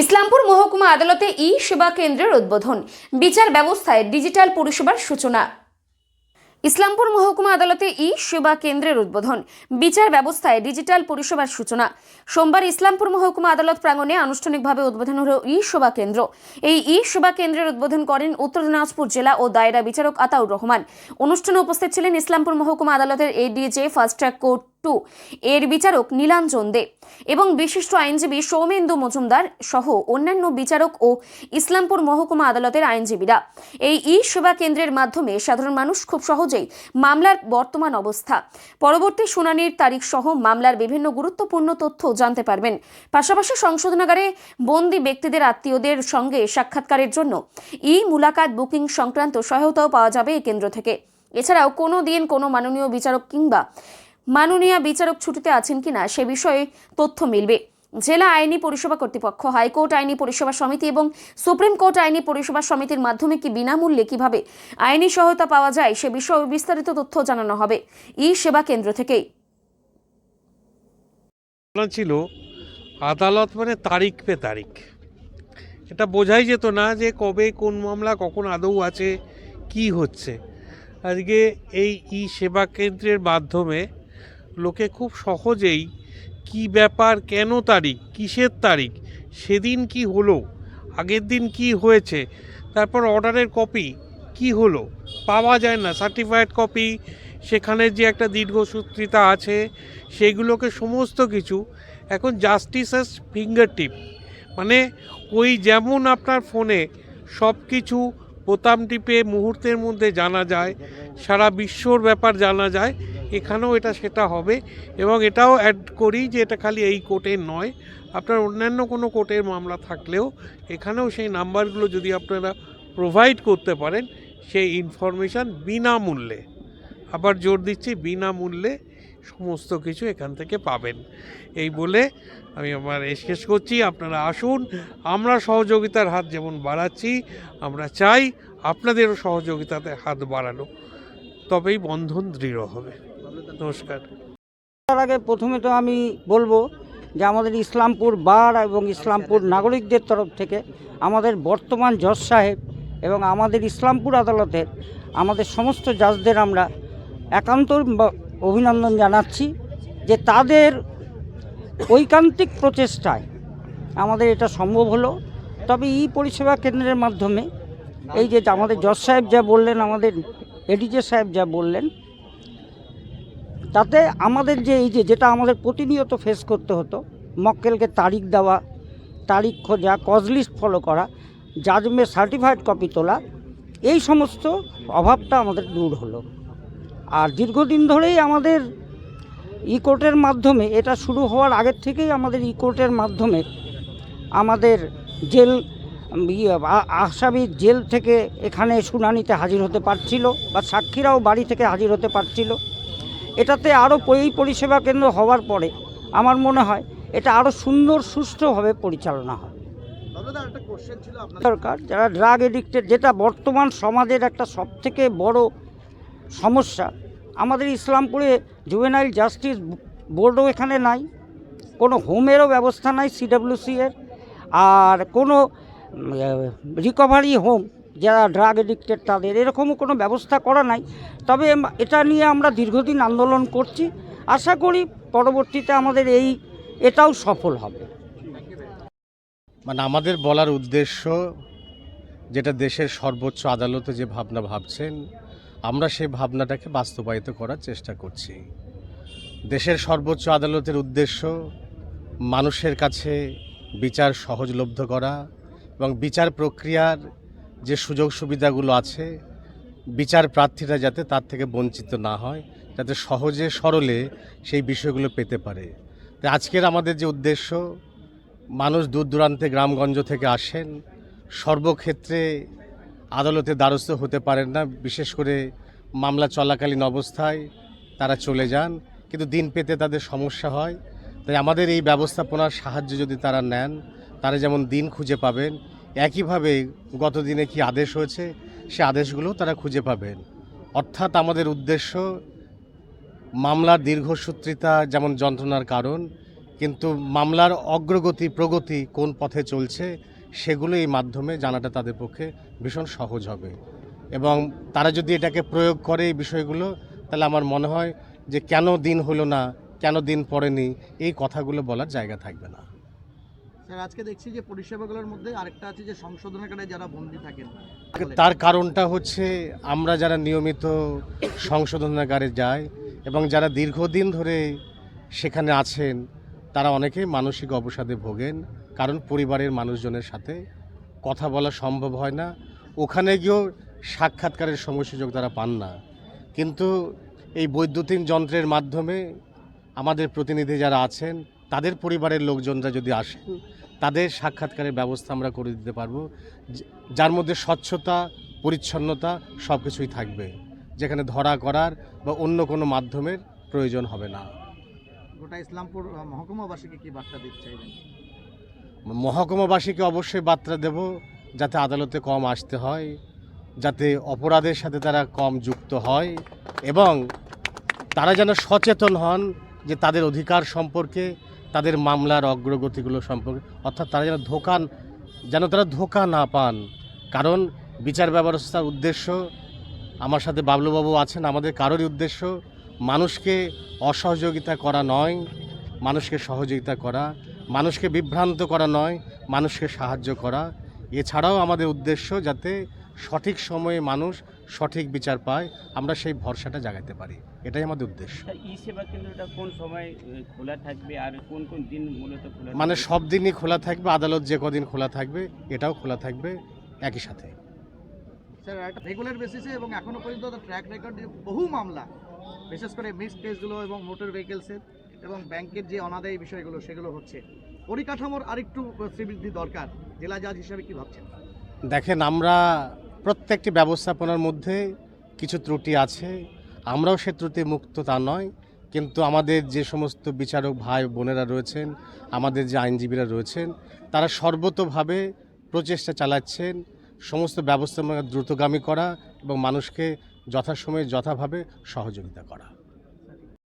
ইসলামপুর মহকুমা আদালতে ই-সেবা কেন্দ্রের উদ্বোধন, বিচার ব্যবস্থায় ডিজিটাল পরিষেবার সূচনা। ইসলামপুর মহকুমা আদালতে ই-সেবা কেন্দ্রের উদ্বোধন, বিচার ব্যবস্থায় ডিজিটাল পরিষেবার সূচনা। সোমবার ইসলামপুর মহকুমা আদালত প্রাঙ্গণে আনুষ্ঠানিকভাবে উদ্বোধন হল ই-সেবা কেন্দ্র। এই ই-সেবা কেন্দ্রের উদ্বোধন করেন উত্তর দিনাজপুর জেলা ও দায়রা বিচারক আতাউর রহমান। অনুষ্ঠানে উপস্থিত ছিলেন ইসলামপুর মহকুমা আদালতের এডিজে ফাস্ট ট্র্যাক কোর্ট 2 এর বিচারক নীলাঞ্জন দে এবং বিশিষ্ট আইনজীবী সৌমেন্দু মজুমদার সহ অন্যান্য বিচারক ও ইসলামপুর মহকুমা আদালতের আইনজীবীরা। এই ই-সেবা কেন্দ্রের মাধ্যমে সাধারণ মানুষ খুব সহজেই মামলার বর্তমান অবস্থা, পরবর্তী শুনানির তারিখ সহ মামলার বিভিন্ন গুরুত্বপূর্ণ তথ্য জানতে পারবেন। পাশাপাশি সংশোধনাগারে বন্দী ব্যক্তিদের আত্মীয়দের সঙ্গে সাক্ষাৎকারের জন্য ই-মুলাকাত বুকিং সংক্রান্ত সহায়তাও পাওয়া যাবে এই কেন্দ্র থেকে। এছাড়াও কোনো দিন কোনো মাননীয় বিচারক কিংবা মাননীয় বিচারক ছুটিতে আছেন কিনা সে বিষয়ে তথ্য মিলবে। জেলা আইনি পরিষেবা কর্তৃপক্ষ, হাইকোর্ট আইনি পরিষেবা সমিতি এবং সুপ্রিম কোর্ট আইনি পরিষেবা সমিতির মাধ্যমে বিনামূল্যে কিভাবে আইনি সহায়তা পাওয়া যায় সে বিষয়ে বিস্তারিত তথ্য জানানো হবে ই-সেবা কেন্দ্র থেকেই। ছিল আদালত মানে তারিখ পে তারিখ, এটা বোঝাই যেত না যে কবে কোন মামলা কখন আদৌ আছে কি হচ্ছে। আজকে এই ই-সেবা কেন্দ্রের মাধ্যমে লোকে খুব সহজেই কি ব্যাপার, কেন তারিখ, কিসের তারিখ, সেদিন কি হলো, আগের দিন কি হয়েছে, তারপর অর্ডারের কপি কি হলো পাওয়া যায় না, সার্টিফাইড কপি, সেখানে যে একটা দীর্ঘসূত্রিতা আছে, সেগুলোকে সমস্ত কিছু এখন জাস্টিসের ফিঙ্গার টিপ, মানে ওই যেমন আপনার ফোনে সব কিছু বোতাম টিপে মুহূর্তের মধ্যে জানা যায়, সারা বিশ্বর ব্যাপার জানা যায়, এখানেও এটা সেটা হবে। এবং এটাও অ্যাড করি যে এটা খালি এই কোর্টের নয়, আপনার অন্যান্য কোনো কোর্টের মামলা থাকলেও এখানেও সেই নাম্বারগুলো যদি আপনারা প্রোভাইড করতে পারেন, সেই ইনফরমেশান বিনামূল্যে, আবার জোর দিচ্ছি বিনামূল্যে সমস্ত কিছু এখান থেকে পাবেন। এই বলে আমি আমার শেষ করছি। আপনারা আসুন, আমরা সহযোগিতার হাত যেমন বাড়াচ্ছি, আমরা চাই আপনাদেরও সহযোগিতাতে হাত বাড়ানো, তবেই বন্ধন দৃঢ় হবে। নমস্কার। তার আগে প্রথমে তো আমি বলবো যে আমাদের ইসলামপুর বার এবং ইসলামপুর নাগরিকদের তরফ থেকে আমাদের বর্তমান জজ সাহেব এবং আমাদের ইসলামপুর আদালতের আমাদের সমস্ত জাজদের আমরা একান্ত অভিনন্দন জানাচ্ছি যে তাদের ঐকান্তিক প্রচেষ্টায় আমাদের এটা সম্ভব হলো। তবে ই পরিষেবা কেন্দ্রের মাধ্যমে এই যে আমাদের জজ সাহেব যা বললেন, আমাদের এডিজে সাহেব যা বললেন, তাতে আমাদের যে এই যেটা আমাদের প্রতিনিয়ত ফেস করতে হতো, মক্কেলকে তারিখ দেওয়া, তারিখ খোঁজা, কজ লিস্ট ফলো করা, জাজমেন্ট সার্টিফাইড কপি তোলা, এই সমস্ত অভাবটা আমাদের দূর হলো। আর দীর্ঘদিন ধরেই আমাদের ই কোর্টের মাধ্যমে, এটা শুরু হওয়ার আগের থেকেই আমাদের ই কোর্টের মাধ্যমে আমাদের জেল আসামি জেল থেকে এখানে শুনানিতে হাজির হতে পারছিল, বা সাক্ষীরাও বাড়ি থেকে হাজির হতে পারছিল। এটাতে আরও এই পরিষেবা কেন্দ্র হওয়ার পরে আমার মনে হয় এটা আরও সুন্দর সুষ্ঠুভাবে পরিচালনা হবে। দরকার যারা ড্রাগ এডিক্টেড, যেটা বর্তমান সমাজের একটা সবথেকে বড় সমস্যা। আমাদের ইসলামপুরে জুভেনাইল জাস্টিস বোর্ডও এখানে নাই, কোনো হোমেরও ব্যবস্থা নাই সিডব্লিউসি এর, আর কোনো রিকভারি হোম যারা ড্রাগ এডিক্টেড তাদের এরকমও কোনো ব্যবস্থা করা নাই। তবে এটা নিয়ে আমরা দীর্ঘদিন আন্দোলন করছি, আশা করি পরবর্তীতে আমাদের এটাও সফল হবে। মানে আমাদের বলার উদ্দেশ্য, যেটা দেশের সর্বোচ্চ আদালতে যে ভাবনা ভাবছেন, আমরা সেই ভাবনাটাকে বাস্তবায়িত করার চেষ্টা করছি। দেশের সর্বোচ্চ আদালতের উদ্দেশ্য মানুষের কাছে বিচার সহজলভ্য করা এবং বিচার প্রক্রিয়ার যে সুযোগ সুবিধাগুলো আছে, বিচার প্রার্থীরা যাতে তার থেকে বঞ্চিত না হয়, যাতে সহজে সরলে সেই বিষয়গুলো পেতে পারে। তাই আজকের আমাদের যে উদ্দেশ্য, মানুষ দূর দূরান্তে গ্রামগঞ্জ থেকে আসেন, সর্বক্ষেত্রে আদালতে দ্বারস্থ হতে পারেন না, বিশেষ করে মামলা চলাকালীন অবস্থায় তারা চলে যান, কিন্তু দিন পেতে তাদের সমস্যা হয়। তাই আমাদের এই ব্যবস্থাপনার সাহায্য যদি তারা নেন, তারা যেমন দিন খুঁজে পাবেন, একইভাবে গত দিনে কি আদেশ হয়েছে সে আদেশগুলো তারা খুঁজে পাবেন। অর্থাৎ আমাদের উদ্দেশ্য মামলার দীর্ঘসূত্রিতা যেমন যন্ত্রণার কারণ, কিন্তু মামলার অগ্রগতি প্রগতি কোন পথে চলছে সেগুলো এই মাধ্যমে জানাটা তাদের পক্ষে ভীষণ সহজ হবে। এবং তারা যদি এটাকে প্রয়োগ করে এই বিষয়গুলো, তাহলে আমার মনে হয় যে কেন দিন হলো না, কেন দিন পড়েনি, এই কথাগুলো বলার জায়গা থাকবে না। স্যার, আজকে দেখছি যে পরিষেবাগুলোর মধ্যে আরেকটা আছে যে সংশোধনাগারে যারা বন্দী থাকেন, তার কারণটা হচ্ছে আমরা যারা নিয়মিত সংশোধনাগারে যাই এবং যারা দীর্ঘদিন ধরে সেখানে আছেন, তারা অনেকেই মানসিক অবসাদে ভোগেন, কারণ পরিবারের মানুষজনের সাথে কথা বলা সম্ভব হয় না, ওখানে গিয়েও সাক্ষাৎকারের সময় সুযোগ তারা পান না। কিন্তু এই বৈদ্যুতিন যন্ত্রের মাধ্যমে আমাদের প্রতিনিধি যারা আছেন, তাদের পরিবারের লোকজনরা যদি আসেন, তাদের সাক্ষাৎকারের ব্যবস্থা আমরা করে দিতে পারবো, যার মধ্যে স্বচ্ছতা, পরিচ্ছন্নতা সব কিছুই থাকবে, যেখানে ধরা করার বা অন্য কোনো মাধ্যমের প্রয়োজন হবে না। গোটা ইসলামপুর মহকুমাবাসীকে কি বার্তা দিতে চাইবেন? মহকুমাবাসীকে অবশ্যই বার্তা দেব, যাতে আদালতে কম আসতে হয়, যাতে অপরাধের সাথে তারা কম যুক্ত হয় এবং তারা যেন সচেতন হন যে তাদের অধিকার সম্পর্কে, তাদের মামলার অগ্রগতিগুলো সম্পর্কে, অর্থাৎ তারা যেন তারা ধোঁকা না পান। কারণ বিচার ব্যবস্থার উদ্দেশ্য, আমার সাথে বাবলুবাবু আছেন, আমাদের কারোরই উদ্দেশ্য মানুষকে অসহযোগিতা করা নয়, মানুষকে সহযোগিতা করা, মানুষকে বিভ্রান্ত করা নয়, মানুষকে সাহায্য করা। এছাড়াও আমাদের উদ্দেশ্য যাতে সঠিক সময়ে মানুষ সঠিক বিচার পায়, আমরা সেই ভরসাটা জাগাতে পারি, এটাই আমাদের উদ্দেশ্য। ই সেবা কেন্দ্রটা কোন সময় খোলা থাকবে আর কোন কোন দিন মূলত খোলা মানে থাকবে? সব দিনই খোলা থাকবে, আদালত যে কদিন খোলা থাকবে এটাও খোলা থাকবে একই সাথে। স্যার, একটা রেগুলার বেসিসে এবং এখনো পর্যন্ত ট্র্যাক রেকর্ড বহু মামলা, বিশেষ করে মিক্সড কেসগুলো এবং মোটর ভেহিকেলসের এবং ব্যাংকের যে অনাদায়ী বিষয়গুলো সেগুলো হচ্ছে, পরিকাঠামোর আরেকটু শ্রীবৃদ্ধি দরকার। জেলা জাজ হিসাবে কি ভাবছেন? দেখেন, আমরা প্রত্যেকটি ব্যবস্থাপনার মধ্যে কিছু ত্রুটি আছে, আমরাও সে ত্রুটি মুক্ত তা নয়, কিন্তু আমাদের যে সমস্ত বিচারক ভাই বোনেরা রয়েছেন, আমাদের যে আইনজীবীরা রয়েছেন, তারা সর্বতোভাবে প্রচেষ্টা চালাচ্ছেন সমস্ত ব্যবস্থাপনা দ্রুতগামী করা এবং মানুষকে যথাসময়ে যথাভাবে সহযোগিতা করা।